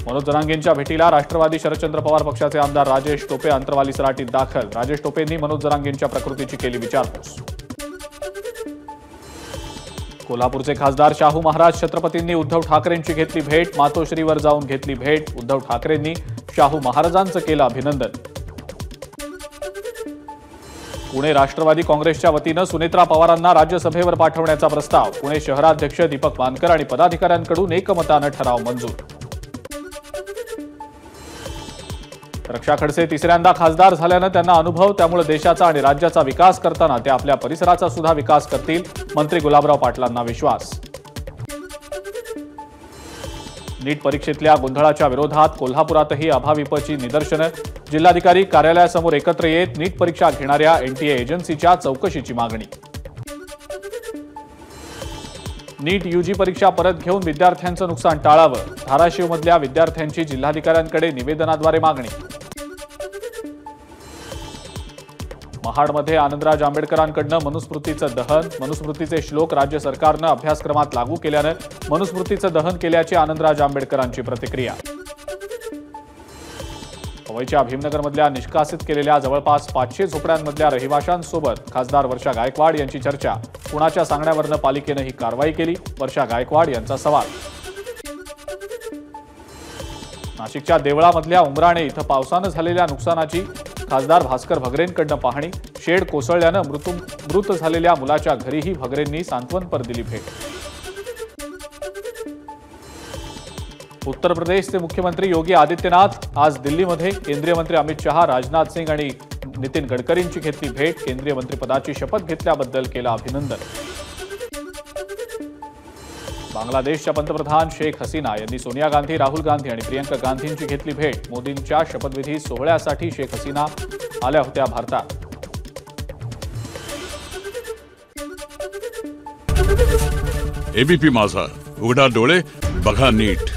मनोज जरांगेंच्या भेटीला राष्ट्रवादी शरदचंद्र पवार पक्षाचे आमदार राजेश टोपे अंतरवाली सराटीत दाखल। राजेश टोपेंनी मनोज जरांगेंच्या प्रकृतीची केली विचारपूस। कोल्हापूरचे खासदार शाहू महाराज छत्रपतींनी उद्धव ठाकरेंची घेतली भेट। मातोश्रीवर जाऊन घेतली भेट। उद्धव ठाकरेंनी शाहू महाराजांचं केलं अभिनंदन। पुणे राष्ट्रवादी काँग्रेसच्या वतीनं सुनेत्रा पवारांना राज्यसभेवर पाठवण्याचा प्रस्ताव। पुणे शहराध्यक्ष दीपक मानकर आणि पदाधिकाऱ्यांकडून एकमतानं ठराव मंजूर। रक्षा खडसे तिसऱ्यांदा खासदार झाल्यानं त्यांना अनुभव, त्यामुळे देशाचा आणि राज्याचा विकास करताना ते आपल्या परिसराचा सुद्धा विकास करतील, मंत्री गुलाबराव पाटलांना विश्वास। नीट परीक्षेतल्या गोंधळाच्या विरोधात कोल्हापुरातही अभाविपची निदर्शनं। जिल्हाधिकारी कार्यालयासमोर एकत्र येत नीट परीक्षा घेणाऱ्या एनटीए एजन्सीच्या चौकशीची मागणी। नीट यूजी परीक्षा परत घेऊन विद्यार्थ्यांचं नुकसान टाळावं, धाराशिवमधल्या विद्यार्थ्यांची जिल्हाधिकाऱ्यांकडे निवेदनाद्वारे मागणी। महाडमध्ये आनंदराज आंबेडकरांकडनं मनुस्मृतीचं दहन। मनुस्मृतीचे श्लोक राज्य सरकारनं अभ्यासक्रमात लागू केल्यानं मनुस्मृतीचं दहन केल्याची आनंदराज आंबेडकरांची प्रतिक्रिया। पवईच्या भीमनगरमधल्या निष्कासित केलेल्या जवळपास 500 झोपड्यांमधल्या रहिवाशांसोबत खासदार वर्षा गायकवाड यांची चर्चा। कुणाच्या सांगण्यावरनं पालिकेनं ही कारवाई केली, वर्षा गायकवाड यांचा सवाल। नाशिकच्या देवळामधल्या उमराणे इथं पावसानं झालेल्या नुकसानाची खासदार भास्कर भगरेंकडनं पाहणी। शेड कोसळल्यानं मृत झालेल्या मुलाच्या घरीही भगरेंनी सांत्वनपर दिली भेट। उत्तर प्रदेशचे मुख्यमंत्री योगी आदित्यनाथ आज दिल्लीमध्ये केंद्रीय मंत्री अमित शहा, राजनाथ सिंग आणि नितीन गडकरींची घेतली भेट। केंद्रीय मंत्रिपदाची शपथ घेतल्याबद्दल केलं अभिनंदन। बांगलादेशच्या पंतप्रधान शेख हसीना यांनी सोनिया गांधी, राहुल गांधी आणि प्रियंका गांधींची घेतली भेट। मोदींच्या शपथविधी सोहळ्यासाठी शेख हसीना आल्या होत्या भारतात। एबीपी माझा, उघडा डोळे बघा नीट।